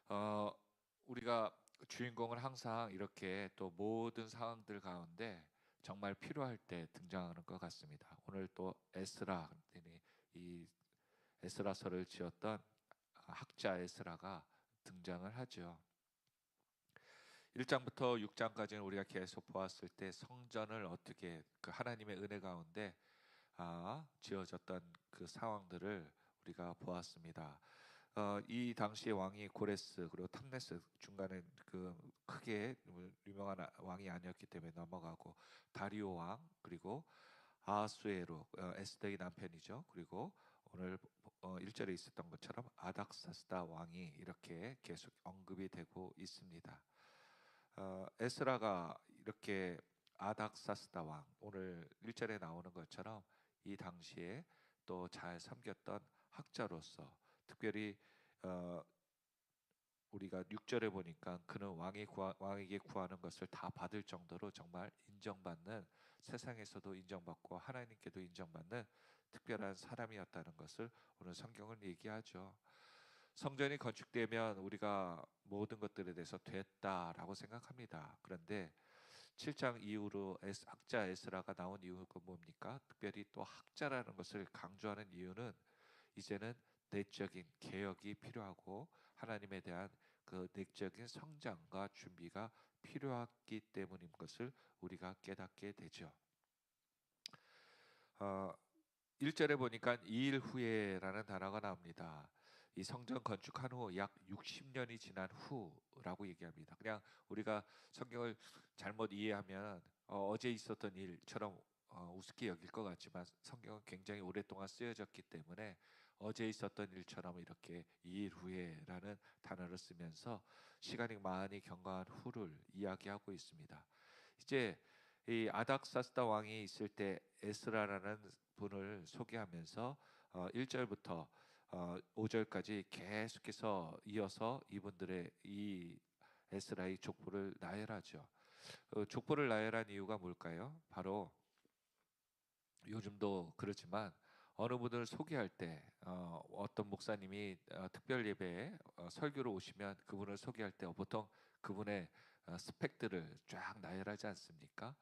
어, 우리가 주인공은 항상 이렇게 또 모든 상황들 가운데 정말 필요할 때 등장하는 것 같습니다. 오늘 또 에스라, 이 에스라서를 지었던 학자 에스라가 등장을 하죠. 1장부터 6장까지는 우리가 계속 보았을 때 성전을 어떻게 그 하나님의 은혜 가운데 지어졌던 그 상황들을 우리가 보았습니다. 이 당시의 왕이 고레스 그리고 탐레스, 중간에 그 크게 유명한 왕이 아니었기 때문에 넘어가고, 다리오 왕, 그리고 아하수에로, 에스더의 남편이죠. 그리고 오늘 1절에 있었던 것처럼 아닥사스다 왕이 이렇게 계속 언급이 되고 있습니다. 에스라가 이렇게 아닥사스다 왕, 오늘 1절에 나오는 것처럼 이 당시에 또 잘 섬겼던 학자로서, 특별히 어, 우리가 6절에 보니까 그는 왕에게 구하는 것을 다 받을 정도로 정말 인정받는, 세상에서도 인정받고 하나님께도 인정받는 특별한 사람이었다는 것을 오늘 성경은 얘기하죠. 성전이 건축되면 우리가 모든 것들에 대해서 됐다라고 생각합니다. 그런데 7장 이후로 학자 에스라가 나온 이유가 뭡니까? 특별히 또 학자라는 것을 강조하는 이유는 이제는 내적인 개혁이 필요하고 하나님에 대한 그 내적인 성장과 준비가 필요했기 때문인 것을 우리가 깨닫게 되죠. 어, 1절에 보니까 2일 후에라는 단어가 나옵니다. 이 성전 건축한 후 약 60년이 지난 후라고 얘기합니다. 그냥 우리가 성경을 잘못 이해하면 어제 있었던 일처럼 우습게 여길 것 같지만, 성경은 굉장히 오랫동안 쓰여졌기 때문에 어제 있었던 일처럼 이렇게 2일 후에라는 단어를 쓰면서 시간이 많이 경과한 후를 이야기하고 있습니다. 이제 이 아닥사스다 왕이 있을 때 에스라라는 분을 소개하면서 1절부터 5절까지 계속해서 이어서 이분들의 이 에스라의 족보를 나열하죠. 족보를 나열한 이유가 뭘까요? 바로 요즘도 그렇지만 어느 분을 소개할 때 어떤 목사님이 특별 예배에 설교로 오시면 그분을 소개할 때 보통 그분의 스펙들을 쫙 나열하지 않습니까?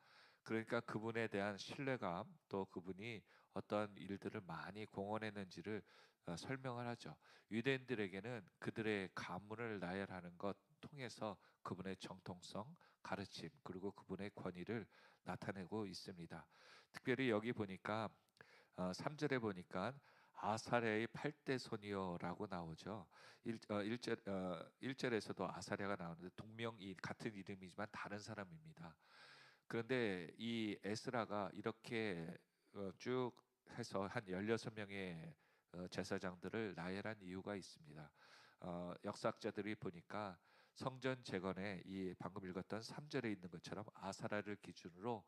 그러니까 그분에 대한 신뢰감, 또 그분이 어떤 일들을 많이 공헌했는지를 설명을 하죠. 유대인들에게는 그들의 가문을 나열하는 것 통해서 그분의 정통성, 가르침, 그리고 그분의 권위를 나타내고 있습니다. 특별히 여기 보니까 3절에 보니까 아사랴의 8대 소녀라고 나오죠. 1절에서도 아사랴가 나오는데 동명이 같은 이름이지만 다른 사람입니다. 그런데 이 에스라가 이렇게 쭉 해서 한 16명의 제사장들을 나열한 이유가 있습니다. 역사학자들이 보니까 성전 재건에 이 방금 읽었던 3절에 있는 것처럼 아사라를 기준으로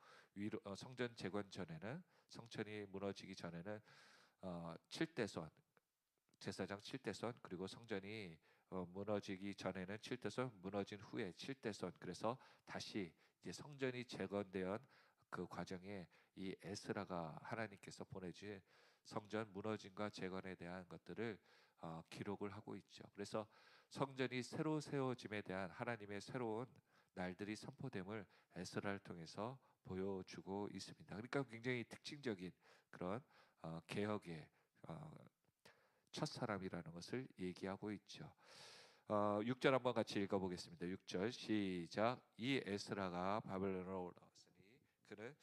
성전 재건 전에는, 성전이 무너지기 전에는 7대손, 제사장 7대손, 그리고 성전이 무너지기 전에는 7대손, 무너진 후에 7대손, 그래서 다시 이제 성전이 재건되었 그 과정에 이 에스라가 하나님께서 보내주신 성전 무너짐과 재건에 대한 것들을 기록을 하고 있죠. 그래서 성전이 새로 세워짐에 대한 하나님의 새로운 날들이 선포됨을 에스라를 통해서 보여주고 있습니다. 그러니까 굉장히 특징적인 그런 개혁의 첫 사람이라는 것을 얘기하고 있죠. 6절 한번 같이 읽어보겠습니다. 6절 시작. 이 에스라가 바벨론으로 올라왔으니 그는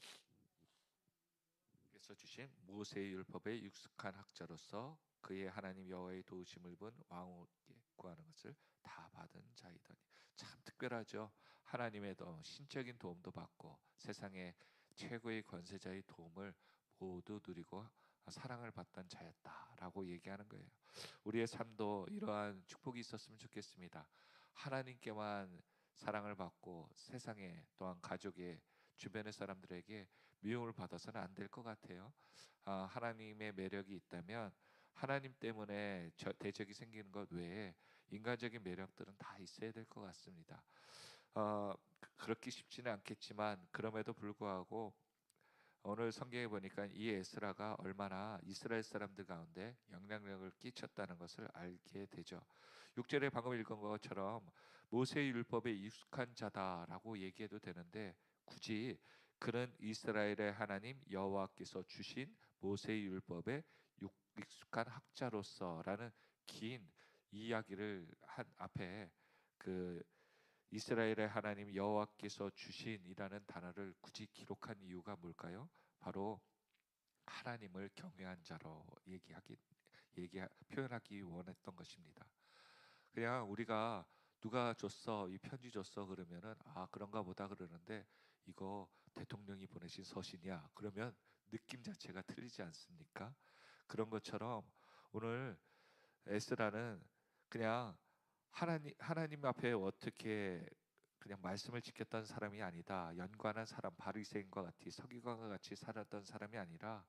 께서 주신 모세의 율법에 익숙한 학자로서 그의 하나님 여호와의 도우심을 본 왕후께 구하는 것을 다 받은 자이더니. 참 특별하죠. 하나님의 신적인 도움도 받고 세상의 최고의 권세자의 도움을 모두 누리고 사랑을 받던 자였다라고 얘기하는 거예요. 우리의 삶도 이러한 축복이 있었으면 좋겠습니다. 하나님께만 사랑을 받고 세상에, 또한 가족의, 주변의 사람들에게 미움을 받아서는 안 될 것 같아요. 하나님의 매력이 있다면 하나님 때문에 대적이 생기는 것 외에 인간적인 매력들은 다 있어야 될 것 같습니다. 그렇게 쉽지는 않겠지만 그럼에도 불구하고 오늘 성경에 보니까 이 에스라가 얼마나 이스라엘 사람들 가운데 영향력을 끼쳤다는 것을 알게 되죠. 6절에 방금 읽은 것처럼 모세의 율법에 익숙한 자다라고 얘기해도 되는데 굳이 그는 이스라엘의 하나님 여호와께서 주신 모세의 율법에 익숙한 학자로서라는 긴 이야기를 한 앞에 그 이스라엘의 하나님 여호와께서 주신이라는 단어를 굳이 기록한 이유가 뭘까요? 바로 하나님을 경외한 자로 표현하기 원했던 것입니다. 그냥 우리가 누가 줬어 이 편지 줬어 그러면은 아 그런가 보다 그러는데 이거 대통령이 보내신 서신이야 그러면 느낌 자체가 틀리지 않습니까? 그런 것처럼 오늘 에스라는 그냥 하나님 앞에 어떻게 그냥 말씀을 지켰던 사람이 아니다. 연관한 사람 바리새인과 같이 서기관과 같이 살았던 사람이 아니라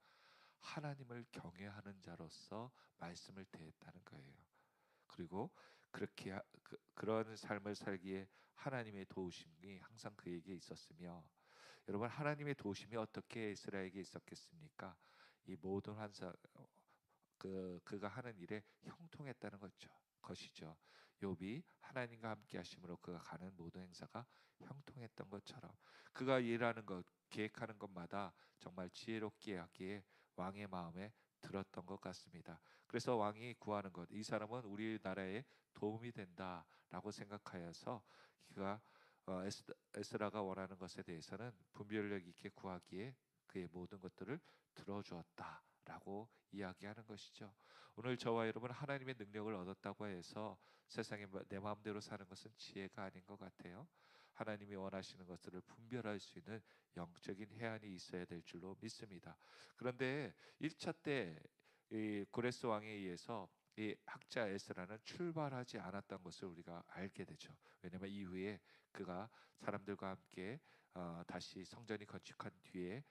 하나님을 경외하는 자로서 말씀을 대했다는 거예요. 그리고 그런 삶을 살기에 하나님의 도우심이 항상 그에게 있었으며 여러분 하나님의 도우심이 어떻게 에스라에게 있었겠습니까? 이 모든 그가 하는 일에 형통했다는 것이죠. 욥이 하나님과 함께 하심으로 그가 가는 모든 행사가 형통했던 것처럼 그가 일하는 것 계획하는 것마다 정말 지혜롭게 하기에 왕의 마음에 들었던 것 같습니다. 그래서 왕이 구하는 것, 이 사람은 우리나라에 도움이 된다라고 생각하여서 그가 에스라가 원하는 것에 대해서는 분별력 있게 구하기에 그의 모든 것들을 들어주었다라고 이야기하는 것이죠. 오늘 저와 여러분 하나님의 능력을 얻었다고 해서 세상에 내 마음대로 사는 것은 지혜가 아닌 것 같아요. 하나님이 원하시는 것들을 분별할 수 있는 영적인 해안이 있어야 될 줄로 믿습니다. 그런데 1차 때 이 고레스 왕에 의해서 이 학자 에스라는 출발하지 않았던 것을 우리가 알게 되죠. 왜냐하면 이후에 그가 사람들과 함께 다시 성전이 건축한 뒤에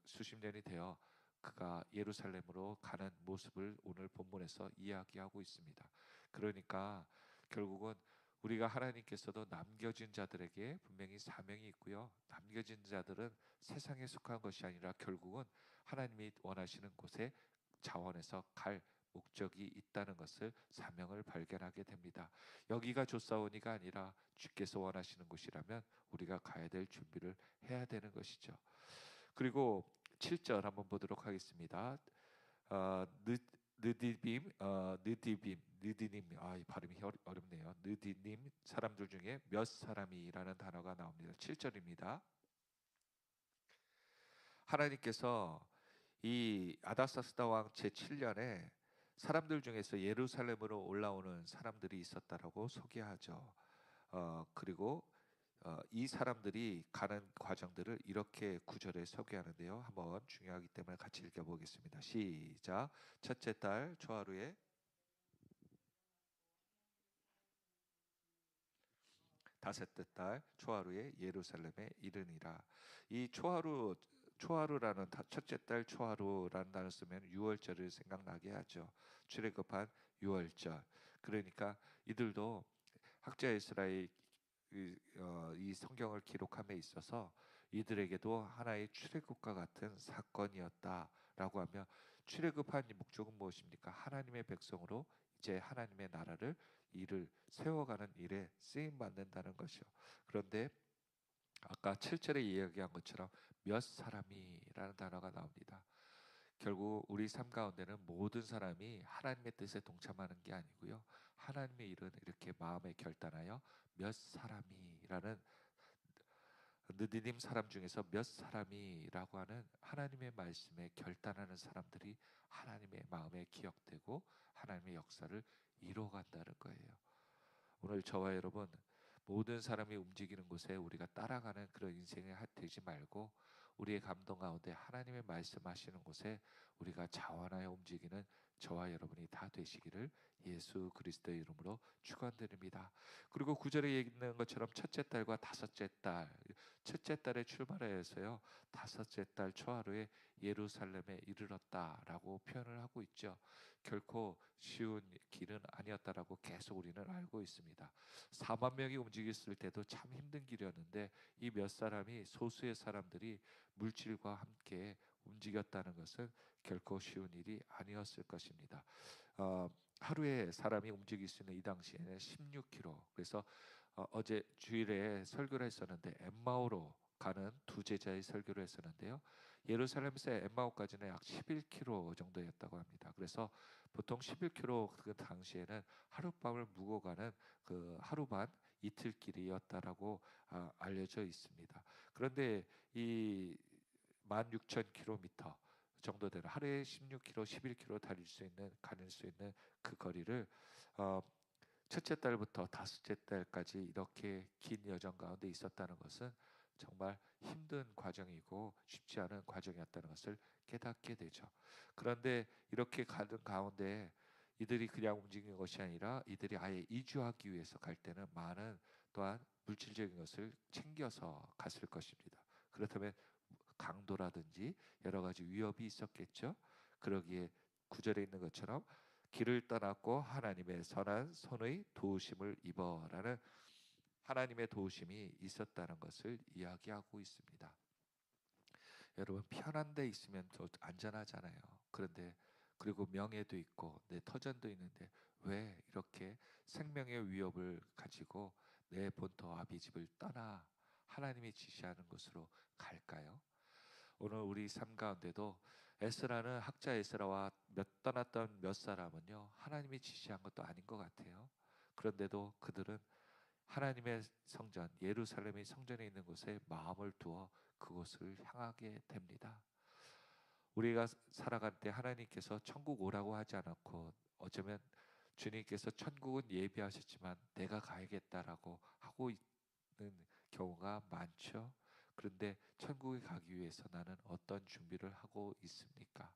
수십 년이 되어 그가 예루살렘으로 가는 모습을 오늘 본문에서 이야기하고 있습니다. 그러니까 결국은 우리가 하나님께서도 남겨진 자들에게 분명히 사명이 있고요. 남겨진 자들은 세상에 속한 것이 아니라 결국은 하나님이 원하시는 곳에 자원해서 갈 목적이 있다는 것을 사명을 발견하게 됩니다. 여기가 조사오니가 아니라 주께서 원하시는 곳이라면 우리가 가야 될 준비를 해야 되는 것이죠. 그리고 7절 한번 보도록 하겠습니다. 어, 느 느디빔 느디님 이 발음이 어렵네요. 느디님 사람들 중에 몇 사람이라는 단어가 나옵니다. 7절입니다. 하나님께서 이 아다사스다 왕 제7년에 사람들 중에서 예루살렘으로 올라오는 사람들이 있었다라고 소개하죠. 그리고 이 사람들이 가는 과정들을 이렇게 구절에 소개하는데요. 한번 중요하기 때문에 같이 읽어보겠습니다. 시작. 첫째 달 초하루에 다섯째 달 초하루에 예루살렘에 이르니라. 이 초하루라는 첫째 달 초하루라는 단어 쓰면 유월절을 생각나게 하죠. 출애굽한 유월절. 그러니까 이들도 학자 에스라의 이 성경을 기록함에 있어서 이들에게도 하나의 출애굽과 같은 사건이었다라고 하며 출애굽한 목적은 무엇입니까? 하나님의 백성으로 이제 하나님의 나라를 일을 세워가는 일에 쓰임 받는다는 것이요. 그런데 아까 7절에 이야기한 것처럼 몇 사람이라는 단어가 나옵니다. 결국 우리 삶 가운데는 모든 사람이 하나님의 뜻에 동참하는 게 아니고요. 하나님의 일은 이렇게 마음에 결단하여 몇 사람이라는 느디님 사람 중에서 몇 사람이라고 하는 하나님의 말씀에 결단하는 사람들이 하나님의 마음에 기억되고 하나님의 역사를 이루어간다는 거예요. 오늘 저와 여러분 모든 사람이 움직이는 곳에 우리가 따라가는 그런 인생이 되지 말고 우리의 감동 가운데 하나님의 말씀하시는 곳에 우리가 자원하여 움직이는 저와 여러분이 다 되시기를 예수 그리스도의 이름으로 축원드립니다. 그리고 9절에 얘기하는 것처럼 첫째 달과 다섯째 달, 첫째 달에 출발하여서요 다섯째 달 초하루에 예루살렘에 이르렀다라고 표현을 하고 있죠. 결코 쉬운 길은 아니었다라고 계속 우리는 알고 있습니다. 4만 명이 움직였을 때도 참 힘든 길이었는데 이 몇 사람이 소수의 사람들이 물질과 함께 움직였다는 것은 결코 쉬운 일이 아니었을 것입니다. 하루에 사람이 움직일 수 있는 이 당시에는 16km. 그래서 어제 주일에 설교를 했었는데 엠마오로 가는 두 제자의 설교를 했었는데요. 예루살렘에서 엠마오까지는 약 11km 정도였다고 합니다. 그래서 보통 11km 그 당시에는 하룻밤을 묵어 가는 그 하루반 이틀 길이었다라고 알려져 있습니다. 그런데 이 16,000km 정도 되는 하루에 16km, 11km 가릴 수 있는 그 거리를 어, 첫째 딸부터 다섯째 딸까지 이렇게 긴 여정 가운데 있었다는 것은 정말 힘든 과정이고 쉽지 않은 과정이었다는 것을 깨닫게 되죠. 그런데 이렇게 가는 가운데 이들이 그냥 움직이는 것이 아니라 이들이 아예 이주하기 위해서 갈 때는 많은 또한 물질적인 것을 챙겨서 갔을 것입니다. 그렇다면 강도라든지 여러 가지 위협이 있었겠죠. 그러기에 구절에 있는 것처럼 길을 떠났고 하나님의 선한 손의 도우심을 입어라는 하나님의 도우심이 있었다는 것을 이야기하고 있습니다. 여러분 편한 데 있으면 더 안전하잖아요. 그런데 그리고 명예도 있고 내 터전도 있는데 왜 이렇게 생명의 위협을 가지고 내 본토 아비집을 떠나 하나님이 지시하는 곳으로 갈까요? 오늘 우리 삶 가운데도 에스라는 학자 에스라와 떠났던 몇 사람은요 하나님이 지시한 것도 아닌 것 같아요. 그런데도 그들은 하나님의 성전 예루살렘의 성전에 있는 곳에 마음을 두어 그곳을 향하게 됩니다. 우리가 살아갈 때 하나님께서 천국 오라고 하지 않았고 어쩌면 주님께서 천국은 예비하셨지만 내가 가야겠다라고 하고 있는 경우가 많죠. 그런데 천국에 가기 위해서 나는 어떤 준비를 하고 있습니까?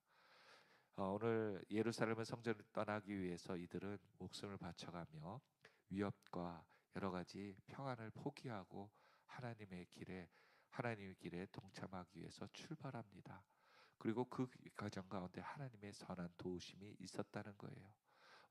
오늘 예루살렘 성전을 떠나기 위해서 이들은 목숨을 바쳐가며 위협과 여러 가지 평안을 포기하고 하나님의 길에 동참하기 위해서 출발합니다. 그리고 그 과정 가운데 하나님의 선한 도우심이 있었다는 거예요.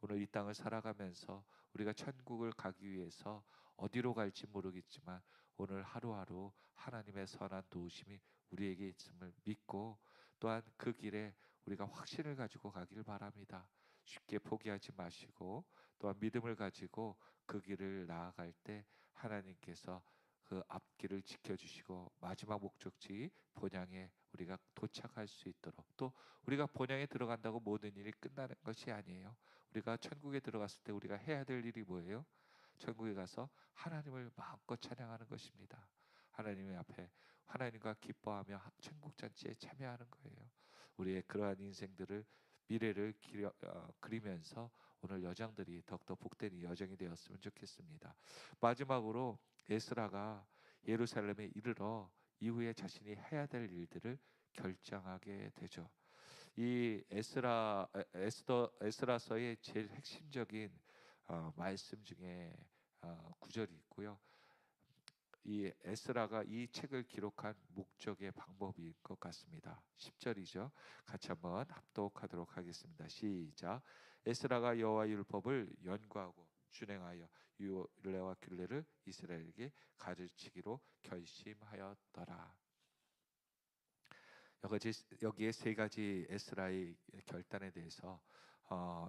오늘 이 땅을 살아가면서 우리가 천국을 가기 위해서 어디로 갈지 모르겠지만 오늘 하루하루 하나님의 선한 도우심이 우리에게 있음을 믿고 또한 그 길에 우리가 확신을 가지고 가길 바랍니다. 쉽게 포기하지 마시고 또한 믿음을 가지고 그 길을 나아갈 때 하나님께서 그 앞길을 지켜주시고 마지막 목적지 본향에 우리가 도착할 수 있도록 또 우리가 본향에 들어간다고 모든 일이 끝나는 것이 아니에요. 우리가 천국에 들어갔을 때 우리가 해야 될 일이 뭐예요? 천국에 가서 하나님을 마음껏 찬양하는 것입니다. 하나님의 앞에 하나님과 기뻐하며 천국 잔치에 참여하는 거예요. 우리의 그러한 인생들을 미래를 그리면서 오늘 여정들이 더욱더 복된 여정이 되었으면 좋겠습니다. 마지막으로 에스라가 예루살렘에 이르러 이후에 자신이 해야 될 일들을 결정하게 되죠. 이 에스라서의 제일 핵심적인 말씀 중에 구절이 있고요. 이 에스라가 이 책을 기록한 목적의 방법일 것 같습니다. 10절이죠. 같이 한번 합독하도록 하겠습니다. 시작. 에스라가 여호와 율법을 연구하고 준행하여 율례와 균례를 이스라엘에게 가르치기로 결심하였더라. 여기에 세 가지 에스라의 결단에 대해서 어,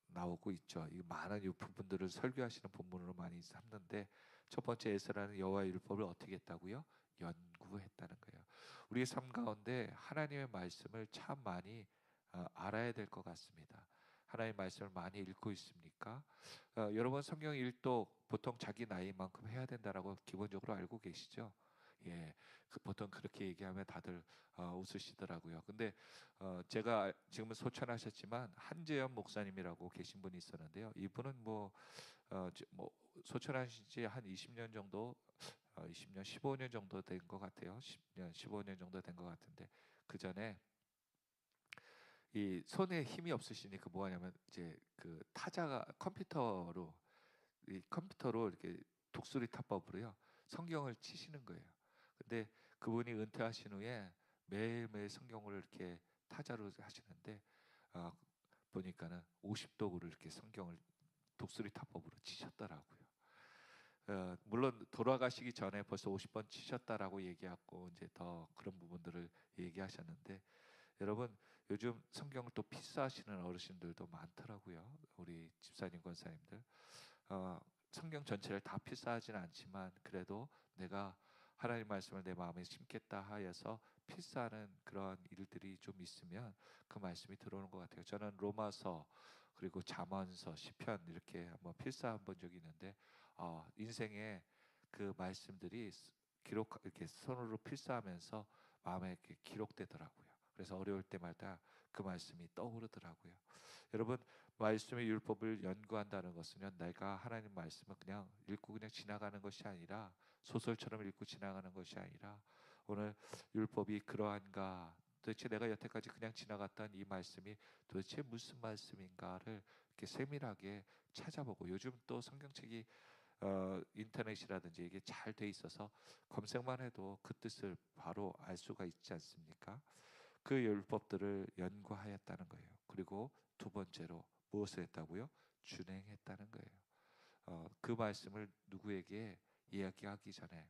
나오고 있죠. 이 많은 이 부분들을 설교하시는 본문으로 많이 삼는데 첫 번째 에스라는 여호와의 율법을 어떻게 했다고요? 연구했다는 거예요. 우리의 삶 가운데 하나님의 말씀을 참 많이 알아야 될 것 같습니다. 하나님의 말씀을 많이 읽고 있습니까? 여러분 성경 읽도 보통 자기 나이만큼 해야 된다라고 기본적으로 알고 계시죠? 예, 보통 그렇게 얘기하면 다들 웃으시더라고요. 근데 제가 지금은 소천하셨지만 한재현 목사님이라고 계신 분이 있었는데요. 이분은 뭐 소천하신 지 한 20년 정도, 20년, 15년 정도 된 것 같아요. 10년, 15년 정도 된 것 같은데 그 전에 이 손에 힘이 없으시니까 뭐 하냐면 이제 그 타자가 컴퓨터로 이렇게 독수리 타법으로요 성경을 치시는 거예요. 근데 그분이 은퇴하신 후에 매일매일 성경을 이렇게 타자로 하시는데 어, 보니까는 50독으로 이렇게 성경을 독수리 타법으로 치셨더라고요. 물론 돌아가시기 전에 벌써 50번 치셨다라고 얘기하고 이제 더 그런 부분들을 얘기하셨는데 여러분 요즘 성경을 또 필사하시는 어르신들도 많더라고요. 우리 집사님, 권사님들. 어, 성경 전체를 다 필사하지는 않지만 그래도 내가 하나님 말씀을 내 마음에 심겠다 하여서 필사하는 그런 일들이 좀 있으면 그 말씀이 들어오는 것 같아요. 저는 로마서 그리고 잠언서, 시편 이렇게 한번 필사한 본 적이 있는데 인생의 그 말씀들이 기록 이렇게 손으로 필사하면서 마음에 이렇게 기록되더라고요. 그래서 어려울 때마다 그 말씀이 떠오르더라고요. 여러분, 말씀의 율법을 연구한다는 것은요, 내가 하나님 말씀을 그냥 읽고 그냥 지나가는 것이 아니라 소설처럼 읽고 지나가는 것이 아니라 오늘 율법이 그러한가, 도대체 내가 여태까지 그냥 지나갔던 이 말씀이 도대체 무슨 말씀인가를 이렇게 세밀하게 찾아보고, 요즘 또 성경책이 인터넷이라든지 이게 잘 돼 있어서 검색만 해도 그 뜻을 바로 알 수가 있지 않습니까? 그 율법들을 연구하였다는 거예요. 그리고 두 번째로 무엇을 했다고요? 준행했다는 거예요. 그 말씀을 누구에게 이야기하기 전에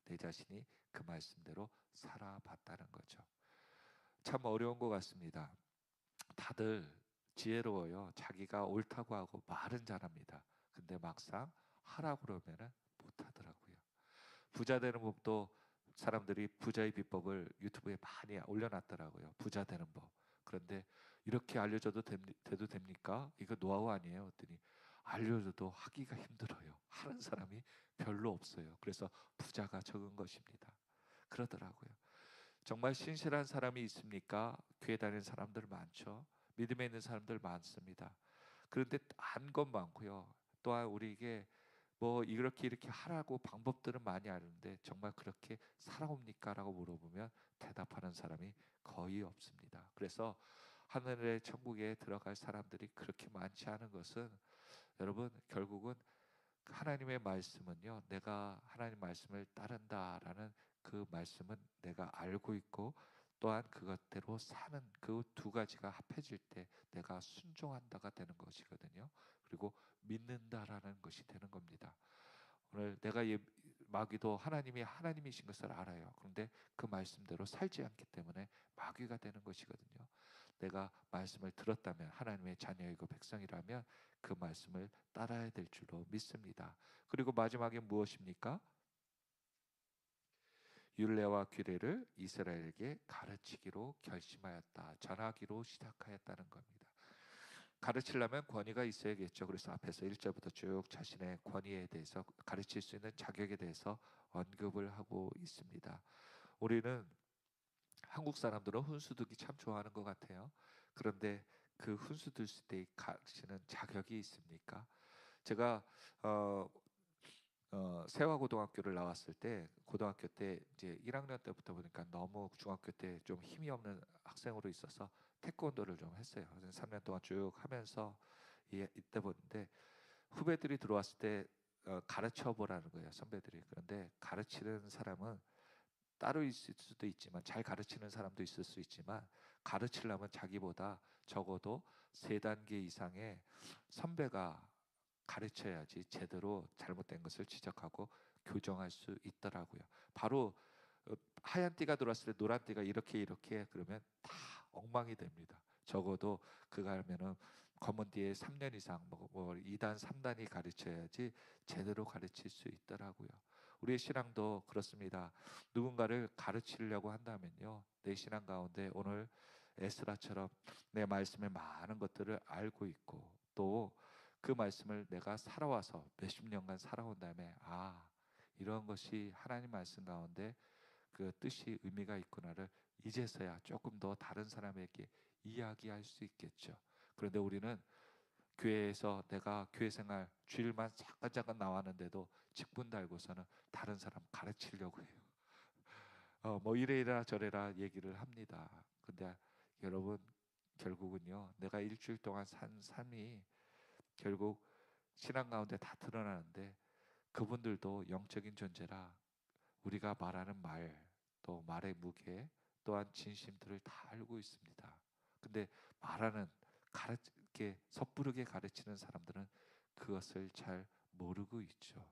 내 자신이 그 말씀대로 살아봤다는 거죠. 참 어려운 것 같습니다. 다들 지혜로워요. 자기가 옳다고 하고 말은 잘합니다. 근데 막상 하라고 그러면은 못하더라고요. 부자 되는 법도 사람들이 부자의 비법을 유튜브에 많이 올려놨더라고요. 부자 되는 법. 그런데 이렇게 알려줘도 돼도 됩니까? 이거 노하우 아니에요? 했더니 알려줘도 하기가 힘들어요. 하는 사람이 별로 없어요. 그래서 부자가 적은 것입니다. 그러더라고요. 정말 신실한 사람이 있습니까? 교회 다니는 사람들 많죠. 믿음에 있는 사람들 많습니다. 그런데 안 건 많고요. 또한 우리에게 뭐 이렇게 하라고 방법들은 많이 아는데 정말 그렇게 살아옵니까? 라고 물어보면 대답하는 사람이 거의 없습니다. 그래서 하늘의 천국에 들어갈 사람들이 그렇게 많지 않은 것은, 여러분, 결국은 하나님의 말씀은요, 내가 하나님 말씀을 따른다라는 그 말씀은 내가 알고 있고 또한 그것대로 사는 그 두 가지가 합해질 때 내가 순종한다가 되는 것이거든요. 그리고 믿는다라는 것이 되는 겁니다. 오늘 내가 마귀도 하나님이 하나님이신 것을 알아요. 그런데 그 말씀대로 살지 않기 때문에 마귀가 되는 것이거든요. 내가 말씀을 들었다면, 하나님의 자녀이고 백성이라면 그 말씀을 따라야 될 줄로 믿습니다. 그리고 마지막에 무엇입니까? 율례와 규례를 이스라엘에게 가르치기로 결심하였다. 전하기로 시작하였다는 겁니다. 가르치려면 권위가 있어야겠죠. 그래서 앞에서 1절부터 쭉 자신의 권위에 대해서, 가르칠 수 있는 자격에 대해서 언급을 하고 있습니다. 우리는 한국 사람들은 훈수 두기 참 좋아하는 것 같아요. 그런데 그 훈수 둘 때 가르치는 자격이 있습니까? 제가 어, 세화고등학교를 나왔을 때, 고등학교 때 이제 1학년 때부터 보니까 너무 중학교 때 좀 힘이 없는 학생으로 있어서 태권도를 좀 했어요. 3년 동안 쭉 하면서 이때 보는데, 후배들이 들어왔을 때 가르쳐 보라는 거예요, 선배들이. 그런데 가르치는 사람은 따로 있을 수도 있지만, 잘 가르치는 사람도 있을 수 있지만, 가르치려면 자기보다 적어도 3단계 이상의 선배가 가르쳐야지 제대로 잘못된 것을 지적하고 교정할 수 있더라고요. 바로 하얀 띠가 들어왔을 때 노란 띠가 이렇게 그러면 다 엉망이 됩니다. 적어도 그가 하면은 검은 띠에 3년 이상 뭐 2단 3단이 가르쳐야지 제대로 가르칠 수 있더라고요. 우리의 신앙도 그렇습니다. 누군가를 가르치려고 한다면요, 내 신앙 가운데 오늘 에스라처럼 내 말씀의 많은 것들을 알고 있고, 또 그 말씀을 내가 살아와서 몇십 년간 살아온 다음에, 이런 것이 하나님 말씀 가운데 그 뜻이 의미가 있구나를 이제서야 조금 더 다른 사람에게 이야기할 수 있겠죠. 그런데 우리는 교회에서 내가 교회 생활 주일만 잠깐 나왔는데도 직분 달고서는 다른 사람 가르치려고 해요. 뭐 이래라 저래라 얘기를 합니다. 근데 여러분, 결국은요, 내가 일주일 동안 산 삶이 결국 신앙 가운데 다 드러나는데, 그분들도 영적인 존재라 우리가 말하는 말, 또 말의 무게, 또한 진심들을 다 알고 있습니다. 근데 말하는, 이렇게 섣부르게 가르치는 사람들은 그것을 잘 모르고 있죠.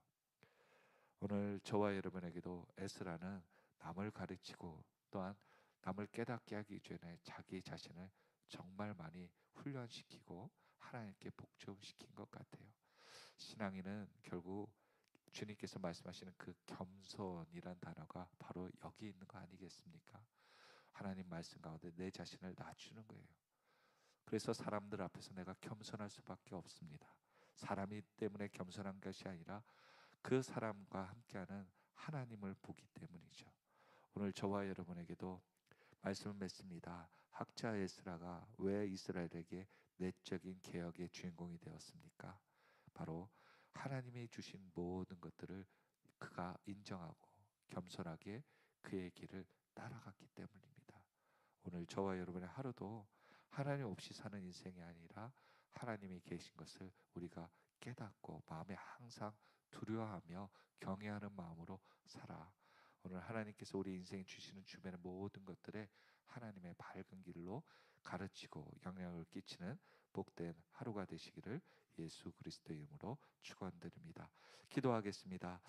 오늘 저와 여러분에게도 에스라는 남을 가르치고 또한 남을 깨닫게 하기 전에 자기 자신을 정말 많이 훈련시키고 하나님께 복종시킨 것 같아요. 신앙인은 결국 주님께서 말씀하시는 그 겸손이란 단어가 바로 여기 있는 거 아니겠습니까? 하나님 말씀 가운데 내 자신을 낮추는 거예요. 그래서 사람들 앞에서 내가 겸손할 수밖에 없습니다. 사람이 때문에 겸손한 것이 아니라 그 사람과 함께하는 하나님을 보기 때문이죠. 오늘 저와 여러분에게도 말씀을 맺습니다. 학자 에스라가 왜 이스라엘에게 내적인 개혁의 주인공이 되었습니까? 바로 하나님이 주신 모든 것들을 그가 인정하고 겸손하게 그의 길을 따라갔기 때문입니다. 오늘 저와 여러분의 하루도 하나님 없이 사는 인생이 아니라 하나님이 계신 것을 우리가 깨닫고 마음에 항상 두려워하며 경외하는 마음으로 살아. 오늘 하나님께서 우리 인생에 주시는 주변의 모든 것들에 하나님의 밝은 길로 가르치고 영향을 끼치는 복된 하루가 되시기를 예수 그리스도의 이름으로 축원드립니다. 기도하겠습니다.